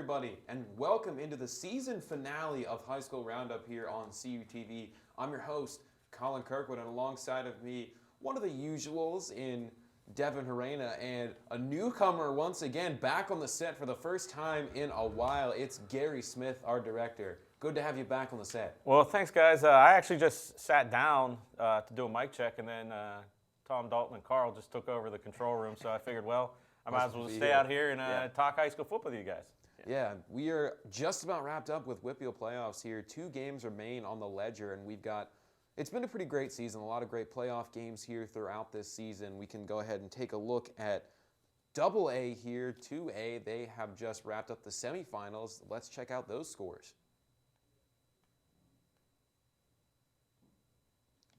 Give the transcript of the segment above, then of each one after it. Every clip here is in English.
everybody, and welcome into the season finale of High School Roundup here on CUTV. I'm your host, Colin Kirkwood, and alongside of me, one of the usuals in Devin Harena, and a newcomer once again back on the set for the first time in a while. It's Gary Smith, our director. Good to have you back on the set. Well, thanks, guys. I actually just sat down to do a mic check, and then Tom, Dalton, and Carl just took over the control room, so I figured, well, I might as well stay out here and talk high school football with you guys. Yeah, we are just about wrapped up with Whitfield playoffs here. 2 games remain on the ledger, and it's been a pretty great season, a lot of great playoff games here throughout this season. We can go ahead and take a look at AA here, 2A. They have just wrapped up the semifinals. Let's check out those scores.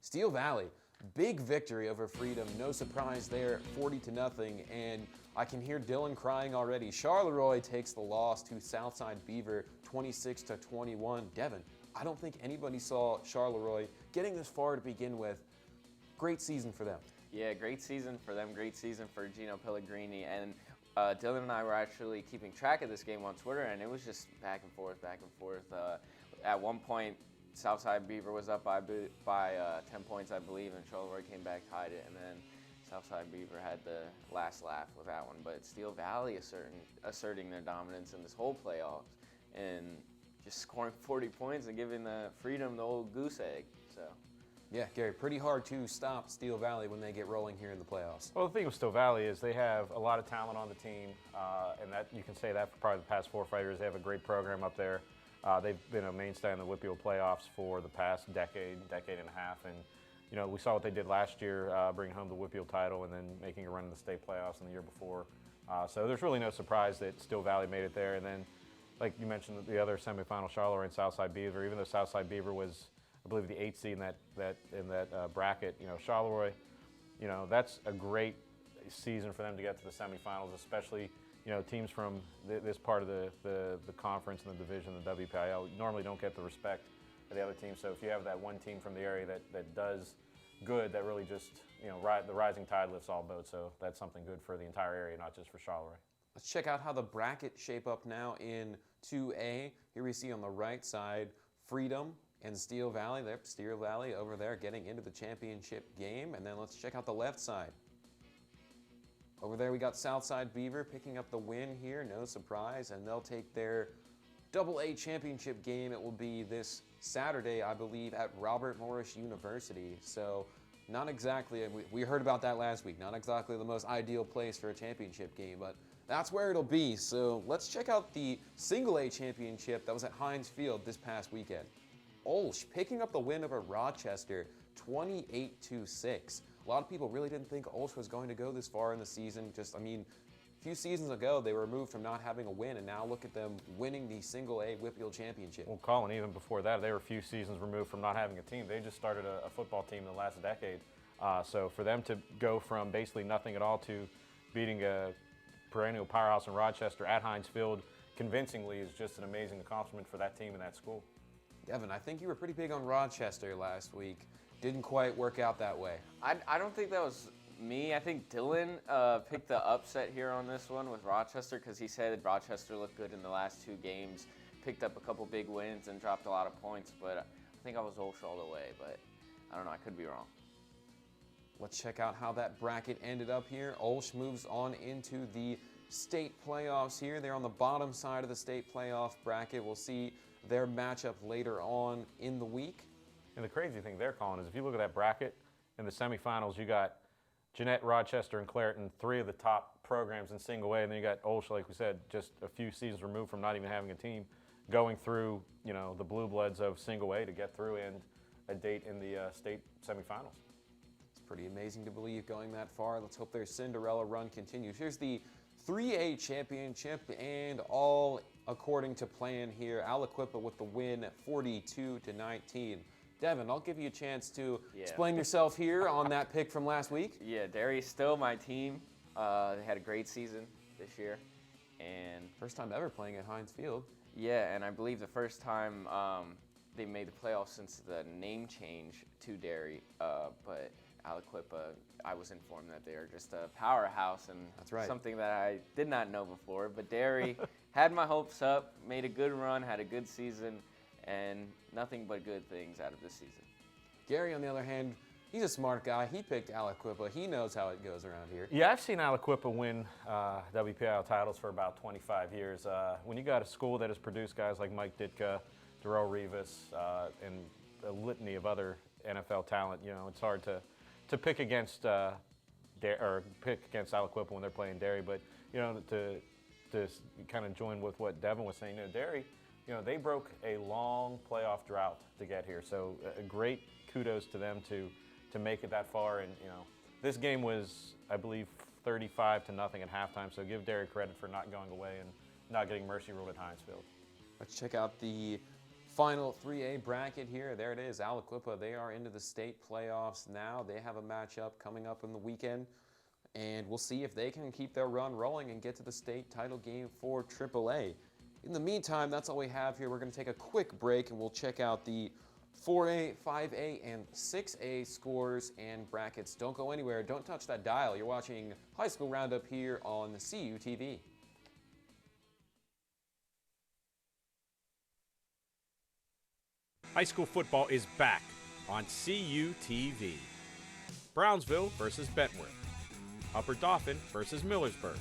Steel Valley, big victory over Freedom. No surprise there, 40-0, and I can hear Dylan crying already. Charleroi takes the loss to Southside Beaver, 26-21. Devin, I don't think anybody saw Charleroi getting this far to begin with. Great season for them. Yeah, great season for them. Great season for Gino Pellegrini. And Dylan and I were actually keeping track of this game on Twitter, and it was just back and forth, back and forth. At one point, Southside Beaver was up by 10 points, I believe, and Charleroi came back, tied it, and then Southside Beaver had the last laugh with that one. But Steel Valley asserting their dominance in this whole playoffs and just scoring 40 points and giving the Freedom the old goose egg. So. Yeah, Gary, pretty hard to stop Steel Valley when they get rolling here in the playoffs. Well, the thing with Steel Valley is they have a lot of talent on the team, and that you can say that for probably the past 4 fighters. They have a great program up there. They've been a mainstay in the Whitfield playoffs for the past decade and a half, and you know, we saw what they did last year, bringing home the Whitfield title and then making a run in the state playoffs in the year before. So there's really no surprise that Steel Valley made it there. And then, like you mentioned, the other semifinal, Charleroi and Southside Beaver. Even though Southside Beaver was, I believe, the 8th seed in that bracket, you know, Charleroi, you know, that's a great season for them to get to the semifinals, especially, you know, teams from this part of the conference and the division, the WPIL, normally don't get the respect of the other teams. So if you have that one team from the area that does good, that really just, you know, the rising tide lifts all boats. So that's something good for the entire area, not just for Charleroi. Let's check out how the bracket shape up now in 2A. Here we see on the right side, Freedom and Steel Valley. Steel Valley over there getting into the championship game. And then let's check out the left side. Over there we got Southside Beaver picking up the win here, no surprise, and they'll take their AA championship game. It will be this Saturday, I believe, at Robert Morris University. So not exactly, we heard about that last week, not exactly the most ideal place for a championship game, but that's where it'll be. So let's check out the single A championship that was at Heinz Field this past weekend. Olsh picking up the win over Rochester, 28-6. A lot of people really didn't think Olsh was going to go this far in the season. A few seasons ago, they were removed from not having a win, and now look at them winning the single A Whitfield championship. Well, Colin, even before that, they were a few seasons removed from not having a team. They just started a football team in the last decade. So for them to go from basically nothing at all to beating a perennial powerhouse in Rochester at Heinz Field convincingly is just an amazing accomplishment for that team and that school. Devin, I think you were pretty big on Rochester last week. Didn't quite work out that way. I don't think that was me. I think Dylan picked the upset here on this one with Rochester because he said Rochester looked good in the last 2 games, picked up a couple big wins and dropped a lot of points, but I think I was Olsh all the way, but I don't know, I could be wrong. Let's check out how that bracket ended up here. Olsh moves on into the state playoffs here. They're on the bottom side of the state playoff bracket. We'll see their matchup later on in the week. And the crazy thing there, Colin, is if you look at that bracket, in the semifinals, you got Jeanette, Rochester, and Clareton, 3 of the top programs in single A, and then you got Olsh, like we said, just a few seasons removed from not even having a team, going through, you know, the blue bloods of single A to get through and a date in the state semifinals. It's pretty amazing to believe going that far. Let's hope their Cinderella run continues. Here's the 3A championship, and all according to plan here. Aliquippa with the win at 42-19. Devin, I'll give you a chance to explain yourself here on that pick from last week. Yeah, Derry's still my team. They had a great season this year. And first time ever playing at Heinz Field. Yeah, and I believe the first time they made the playoffs since the name change to Derry. But Aliquippa, I was informed that they are just a powerhouse, and That's right. something that I did not know before. But Derry had my hopes up, made a good run, had a good season, and nothing but good things out of this season. Gary, on the other hand, he's a smart guy. He picked Aliquippa. He knows how it goes around here. Yeah, I've seen Aliquippa win WPIAL titles for about 25 years. When you got a school that has produced guys like Mike Ditka, Darrell Rivas, and a litany of other NFL talent, it's hard to pick against pick against Aliquippa when they're playing Derry. But to kind of join with what Devin was saying, Derry, they broke a long playoff drought to get here. So a great kudos to them to make it that far. And this game was, I believe, 35-0 at halftime. So give Derry credit for not going away and not getting mercy ruled at Hinesfield. Let's check out the final 3A bracket here. There it is, Aliquippa. They are into the state playoffs now. They have a matchup coming up in the weekend, and we'll see if they can keep their run rolling and get to the state title game for AAA. In the meantime, that's all we have here. We're going to take a quick break, and we'll check out the 4A, 5A, and 6A scores and brackets. Don't go anywhere. Don't touch that dial. You're watching High School Roundup here on the CU TV. High school football is back on CU TV. Brownsville versus Bentworth. Upper Dauphin versus Millersburg.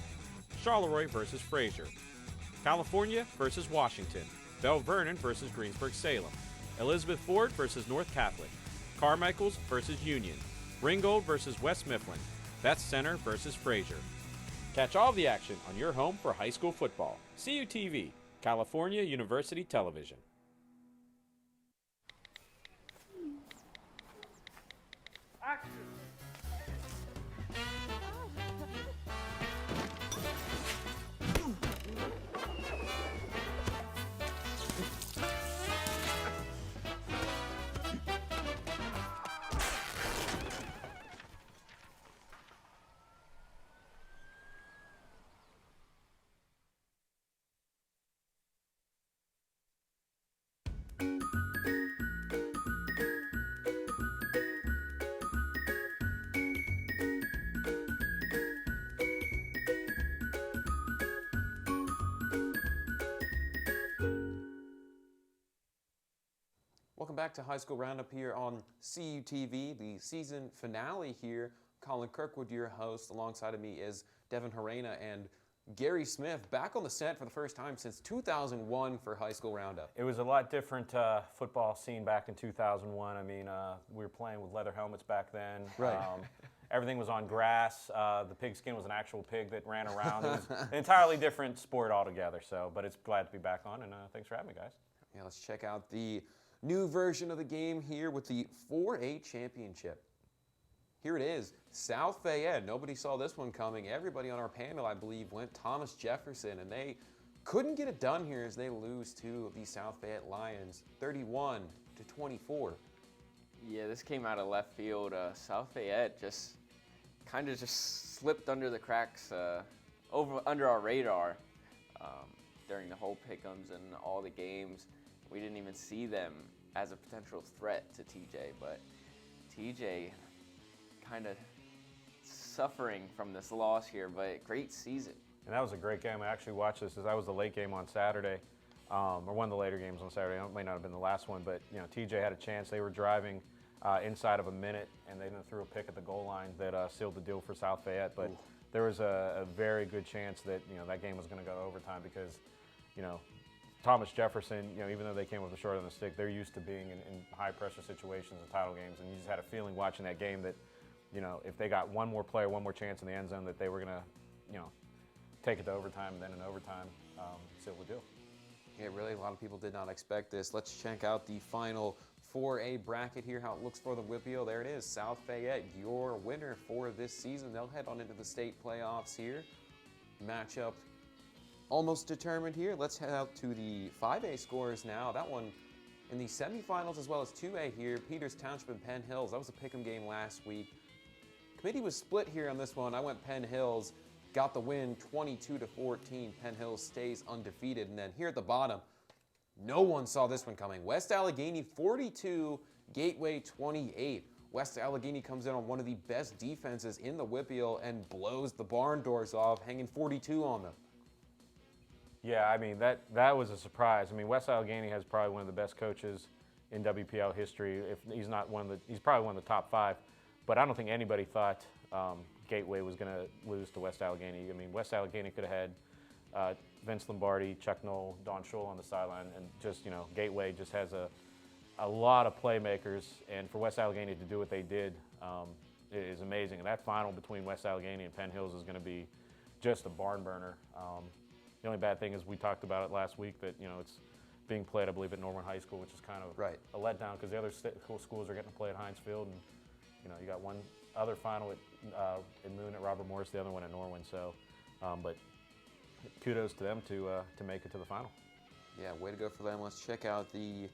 Charleroi versus Fraser. California versus Washington. Bell Vernon versus Greensburg-Salem. Elizabeth Ford versus North Catholic. Carmichaels versus Union. Ringgold versus West Mifflin. Beth Center versus Fraser. Catch all the action on your home for high school football. CU TV, California University Television. Welcome back to High School Roundup here on CU TV, the season finale here. Colin Kirkwood, your host. Alongside of me is Devin Harena and Gary Smith, back on the set for the first time since 2001 for High School Roundup. It was a lot different football scene back in 2001. I mean, we were playing with leather helmets back then. Right. Everything was on grass. The pigskin was an actual pig that ran around. It was an entirely different sport altogether. But it's glad to be back on, and thanks for having me, guys. Yeah, let's check out the new version of the game here with the 4A championship. Here it is, South Fayette. Nobody saw this one coming. Everybody on our panel, I believe, went Thomas Jefferson, and they couldn't get it done here as they lose to the South Fayette Lions, 31-24. Yeah, this came out of left field. South Fayette just kind of slipped under the cracks, under our radar during the whole pick'ems and all the games. We didn't even see them as a potential threat to TJ, but TJ kind of suffering from this loss here, but great season. And that was a great game. I actually watched this as that was the late game on Saturday, or one of the later games on Saturday. It might not have been the last one, but TJ had a chance. They were driving inside of a minute, and they threw a pick at the goal line that sealed the deal for South Fayette. But there was a very good chance that that game was going to go to overtime because Thomas Jefferson, even though they came with the short on the stick, they're used to being in high-pressure situations in title games, and you just had a feeling watching that game that, if they got one more play or one more chance in the end zone, that they were going to, take it to overtime, and then in overtime, seal the deal. Yeah, really, a lot of people did not expect this. Let's check out the final 4A bracket here, how it looks for the WPIAL. There it is, South Fayette, your winner for this season. They'll head on into the state playoffs here. Matchup almost determined here. Let's head out to the 5A scores now. That one in the semifinals as well as 2A here. Peters Township and Penn Hills. That was a pick'em game last week. Committee was split here on this one. I went Penn Hills, got the win 22-14. Penn Hills stays undefeated. And then here at the bottom, no one saw this one coming. West Allegheny 42, Gateway 28. West Allegheny comes in on one of the best defenses in the WPIAL and blows the barn doors off, hanging 42 on them. Yeah, I mean, that was a surprise. I mean, West Allegheny has probably one of the best coaches in WPIAL history. If he's not he's probably one of the top 5. But I don't think anybody thought Gateway was going to lose to West Allegheny. I mean, West Allegheny could have had Vince Lombardi, Chuck Knoll, Don Schul on the sideline, and just, Gateway just has a lot of playmakers, and for West Allegheny to do what they did is amazing. And that final between West Allegheny and Penn Hills is going to be just a barn burner. The only bad thing is we talked about it last week that it's being played, I believe, at Norman High School, which is kind of a letdown because the other schools are getting to play at Heinz Field, and you got one other final in Moon at Robert Morris, the other one at Norwin. So, but kudos to them to make it to the final. Yeah, way to go for them. Let's check out the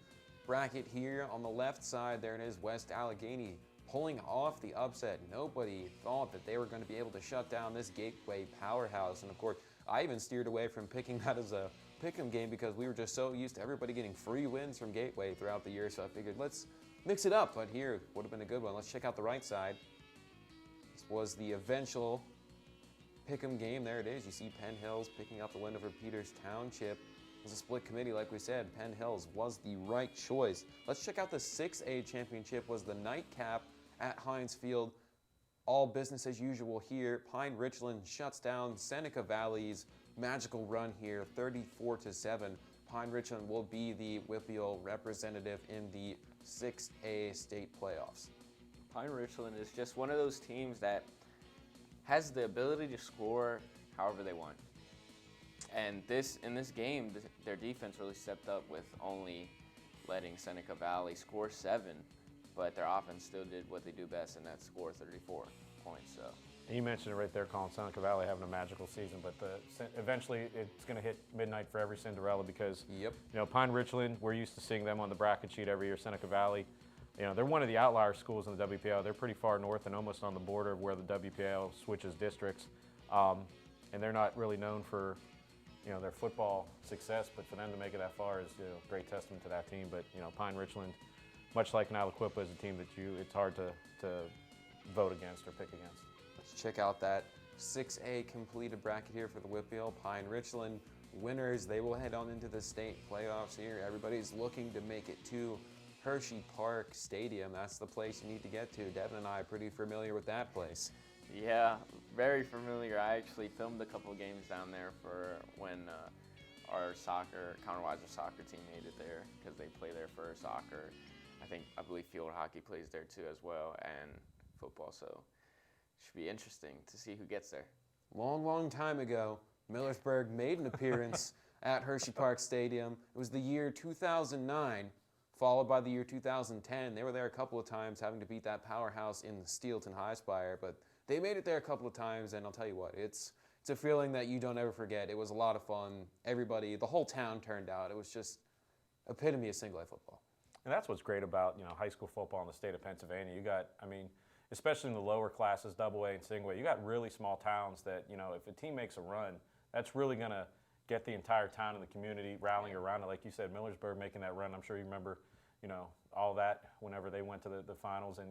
bracket here on the left side. There it is, West Allegheny pulling off the upset. Nobody thought that they were going to be able to shut down this Gateway powerhouse, and of course, I even steered away from picking that as a pick'em game because we were just so used to everybody getting free wins from Gateway throughout the year. So I figured let's mix it up. But here would have been a good one. Let's check out the right side. This was the eventual pick'em game. There it is. You see Penn Hills picking up the win over Peters Township. It was a split committee, like we said. Penn Hills was the right choice. Let's check out the 6A championship. Was the nightcap at Heinz Field. All business as usual here. Pine Richland shuts down Seneca Valley's magical run here, 34-7. Pine Richland will be the WPIAL representative in the 6A state playoffs. Pine Richland is just one of those teams that has the ability to score however they want. And in this game, their defense really stepped up with only letting Seneca Valley score 7. But their offense still did what they do best, and that's score 34 points. So. And you mentioned it right there, Colin, Seneca Valley having a magical season, but eventually it's going to hit midnight for every Cinderella because Pine Richland, we're used to seeing them on the bracket sheet every year. Seneca Valley, they're one of the outlier schools in the WPIAL. They're pretty far north and almost on the border of where the WPIAL switches districts, and they're not really known for their football success, but for them to make it that far is a great testament to that team. But Pine Richland, much like Nalaquippa, is a team that it's hard to vote against or pick against. Let's check out that 6A completed bracket here for the WPIAL. Pine Richland winners, they will head on into the state playoffs here. Everybody's looking to make it to Hershey Park Stadium. That's the place you need to get to. Devin and I are pretty familiar with that place. Yeah, very familiar. I actually filmed a couple of games down there for when our Counterwiser soccer team made it there because they play there for soccer. I believe field hockey plays there too as well, and football, so it should be interesting to see who gets there. Long time ago, Millersburg made an appearance at Hershey Park Stadium. It was the year 2009, followed by the year 2010. They were there a couple of times, having to beat that powerhouse in Steelton High Spire, but they made it there a couple of times, and I'll tell you what, it's a feeling that you don't ever forget. It was a lot of fun. Everybody, the whole town turned out. It was just epitome of single-A football. And that's what's great about high school football in the state of Pennsylvania. You got, especially in the lower classes, AA and single A, you got really small towns that if a team makes a run, that's really going to get the entire town and the community rallying around it. Like you said, Millersburg making that run. I'm sure you remember, all that whenever they went to the finals, and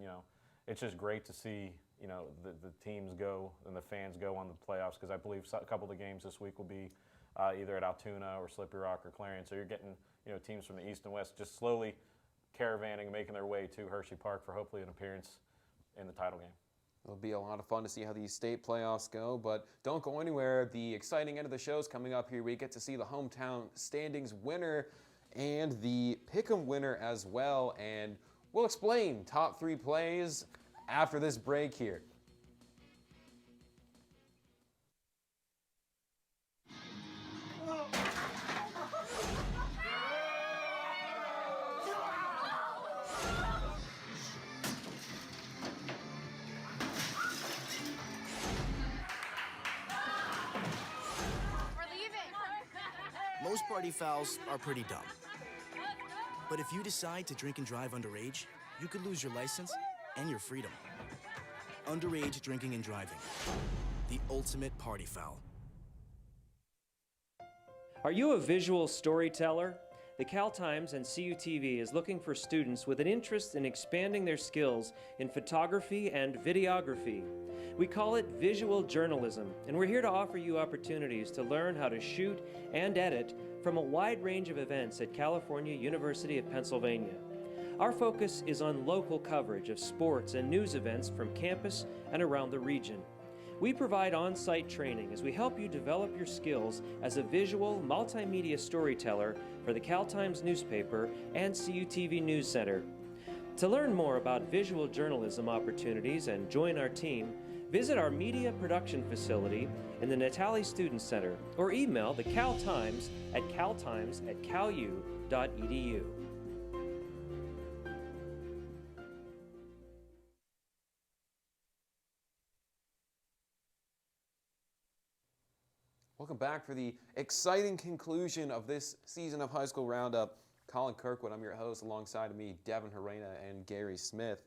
it's just great to see the teams go and the fans go on the playoffs because I believe a couple of the games this week will be either at Altoona or Slippery Rock or Clarion. So you're getting teams from the east and west just slowly caravanning, making their way to Hershey Park for hopefully an appearance in the title game. It'll be a lot of fun to see how these state playoffs go, but don't go anywhere. The exciting end of the show is coming up here. We get to see the hometown standings winner and the pick'em winner as well, and we'll explain top 3 plays after this break here. Most party fouls are pretty dumb. But if you decide to drink and drive underage, you could lose your license and your freedom. Underage drinking and driving. The ultimate party foul. Are you a visual storyteller? The Cal Times and CUTV is looking for students with an interest in expanding their skills in photography and videography. We call it visual journalism, and we're here to offer you opportunities to learn how to shoot and edit from a wide range of events at California University of Pennsylvania. Our focus is on local coverage of sports and news events from campus and around the region. We provide on-site training as we help you develop your skills as a visual, multimedia storyteller for the Cal Times newspaper and CUTV News Center. To learn more about visual journalism opportunities and join our team, visit our media production facility in the Natali Student Center or email the Cal Times at caltimes@calu.edu. Welcome back for the exciting conclusion of this season of High School Roundup. Colin Kirkwood, I'm your host, alongside of me, Devin Harena and Gary Smith.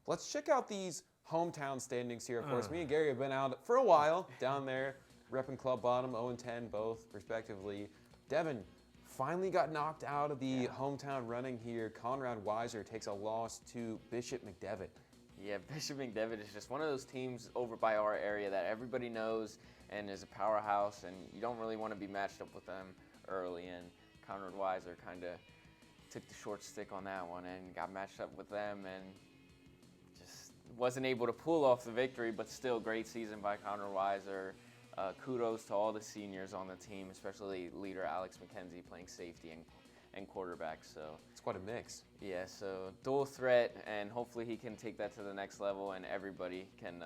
Let's check out these hometown standings here. Of course, me and Gary have been out for a while down there, repping Club Bottom, 0-10 both, respectively. Devin finally got knocked out of the hometown running here. Conrad Weiser takes a loss to Bishop McDevitt. Yeah, Bishop McDevitt is just one of those teams over by our area that everybody knows and is a powerhouse, and you don't really want to be matched up with them early. And Conrad Weiser kind of took the short stick on that one and got matched up with them and just wasn't able to pull off the victory, but still great season by Conrad Weiser. Kudos to all the seniors on the team, especially leader Alex McKenzie playing safety and quarterback. So it's quite a mix. Yeah, so dual threat, and hopefully he can take that to the next level and everybody can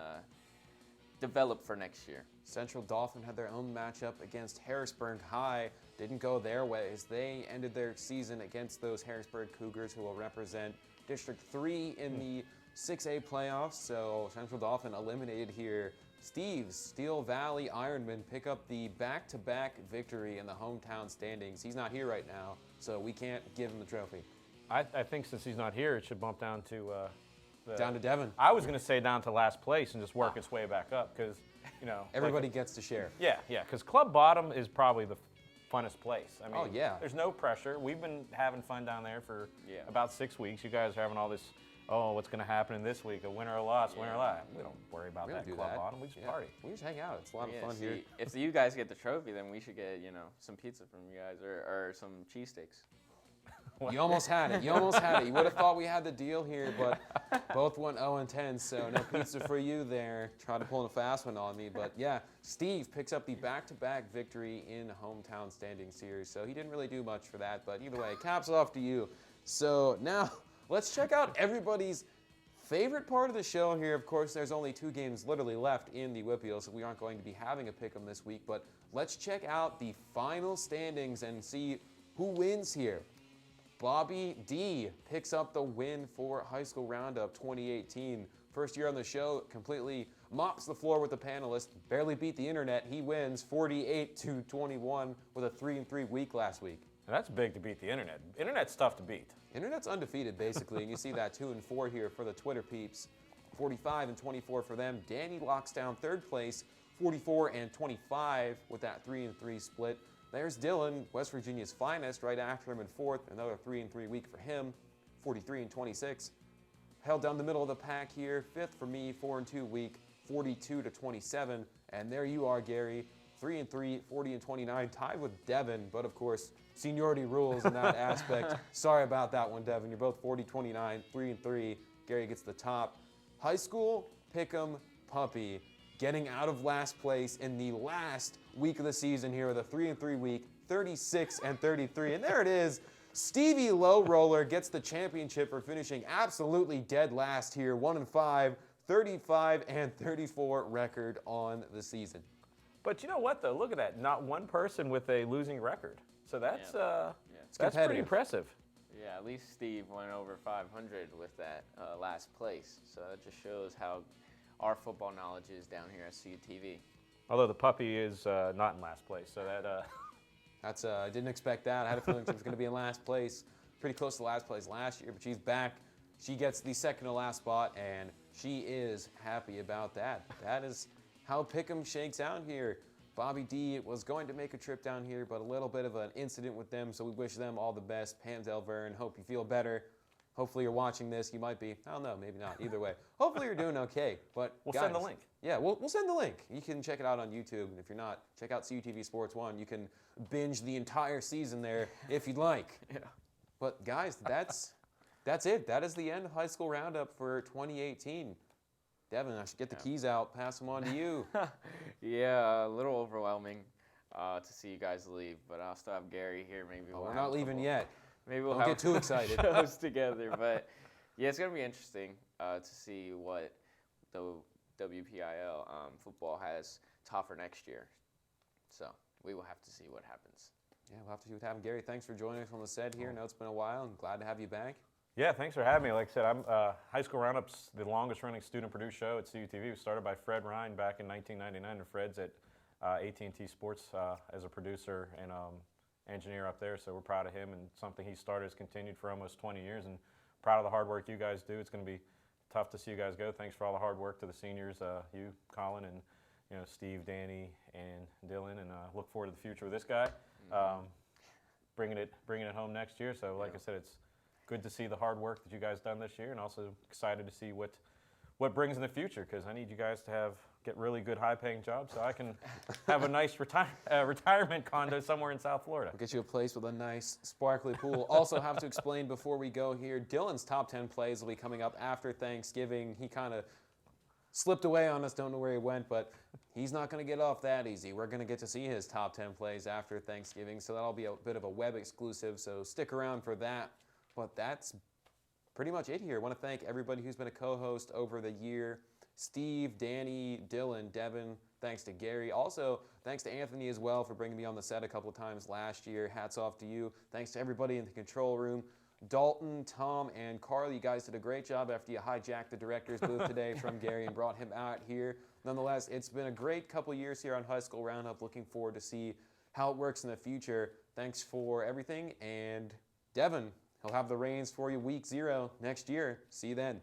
develop for next year. Central Dauphin had their own matchup against Harrisburg High. Didn't go their ways. They ended their season against those Harrisburg Cougars, who will represent District 3 in the 6A playoffs. So Central Dauphin eliminated here. Steve's Steel Valley Ironmen pick up the back-to-back victory in the hometown standings. He's not here right now, so we can't give him the trophy. I think since he's not here, it should bump down to down to Devin. I was going to say down to last place and just work its way back up because, you know. Everybody gets to share. Yeah, because Club Bottom is probably the funnest place. I mean, oh, yeah. There's no pressure. We've been having fun down there for about 6 weeks. You guys are having all this, what's going to happen in this week, a win or a loss, win or a loss. We don't worry about that Club Bottom. We just party. We just hang out. It's a lot of fun here. If you guys get the trophy, then we should get, some pizza from you guys or some cheesesteaks. You almost had it. You almost had it. You would have thought we had the deal here, but both went 0-10, so no pizza for you there. Tried to pull a fast one on me, but yeah, Steve picks up the back-to-back victory in hometown standing series, so he didn't really do much for that, but either way, caps off to you. So now let's check out everybody's favorite part of the show here. Of course, there's only 2 games literally left in the Whippeal, so we aren't going to be having a pick'em this week, but let's check out the final standings and see who wins here. Bobby D picks up the win for High School Roundup 2018. First year on the show, completely mops the floor with the panelists, barely beat the internet. He wins 48-21 with a 3-3 week last week. And that's big to beat the internet. Internet's tough to beat. Internet's undefeated, basically, and you see that 2-4 here for the Twitter peeps. 45-24 for them. Danny locks down 3rd place, 44-25 with that 3-3 split. There's Dylan, West Virginia's finest, right after him in 4th. Another 3-3 week for him, 43-26. Held down the middle of the pack here. 5th for me, 4-2 week, 42-27. And there you are, Gary, 3-3, 40-29, tied with Devin. But of course, seniority rules in that aspect. Sorry about that one, Devin. You're both 40-29, 3-3. Gary gets the top. High school pick'em puppy, getting out of last place in the last week of the season here with a 3-3 week, 36-33. And there it is. Stevie Low Roller gets the championship for finishing absolutely dead last here. 1-5, 35-34 record on the season. But you know what, though? Look at that. Not one person with a losing record. So that's pretty impressive. Yeah, at least Steve went over 500 with that last place. So that just shows how our football knowledge is down here at CUTV. Although the puppy is not in last place, so that... That's I didn't expect that. I had a feeling she was going to be in last place. Pretty close to last place last year, but she's back. She gets the second to last spot, and she is happy about that. That is how Pick'em shakes out here. Bobby D was going to make a trip down here, but a little bit of an incident with them, so we wish them all the best. Pam Delverne, hope you feel better. Hopefully you're watching this. You might be. I don't know. Maybe not. Either way. Hopefully you're doing okay. But We'll guys, send the link. Yeah, we'll send the link. You can check it out on YouTube. And if you're not, check out CUTV Sports 1. You can binge the entire season there if you'd like. Yeah. But guys, that's it. That is the end of High School Roundup for 2018. Devin, I should get the keys out, pass them on to you. Yeah, a little overwhelming to see you guys leave, but I'll still have Gary here. Maybe We're not leaving yet. Maybe we'll Don't have get too excited. shows together. But yeah, it's gonna be interesting to see what the WPIL football has to offer next year. So we will have to see what happens. Yeah, we'll have to see what happens. Gary, thanks for joining us on the set here. I know it's been a while. I'm glad to have you back. Yeah, thanks for having me. Like I said, I'm High School Roundup's the longest-running student-produced show at CUTV. It was started by Fred Ryan back in 1999, and Fred's at AT&T Sports as a producer and engineer up there. So we're proud of him, and something he started has continued for almost 20 years. And proud of the hard work you guys do. It's going to be tough to see you guys go. Thanks for all the hard work to the seniors, you, Colin, and Steve, Danny, and Dylan. And look forward to the future with this guy, bringing it home next year. So like I said, it's good to see the hard work that you guys done this year, and also excited to see what brings in the future, because I need you guys to get really good high-paying jobs so I can have a nice retirement condo somewhere in South Florida. We'll get you a place with a nice sparkly pool. Also have to explain before we go here, Dylan's top 10 plays will be coming up after Thanksgiving. He kind of slipped away on us, don't know where he went, but he's not going to get off that easy. We're going to get to see his top 10 plays after Thanksgiving, so that'll be a bit of a web exclusive, so stick around for that. But that's pretty much it here. I want to thank everybody who's been a co-host over the year. Steve, Danny, Dylan, Devin, thanks to Gary. Also, thanks to Anthony as well for bringing me on the set a couple of times last year. Hats off to you. Thanks to everybody in the control room. Dalton, Tom, and Carl, you guys did a great job after you hijacked the director's booth today from Gary and brought him out here. Nonetheless, it's been a great couple of years here on High School Roundup. Looking forward to see how it works in the future. Thanks for everything. And Devin, he'll have the reins for you week 0 next year. See you then.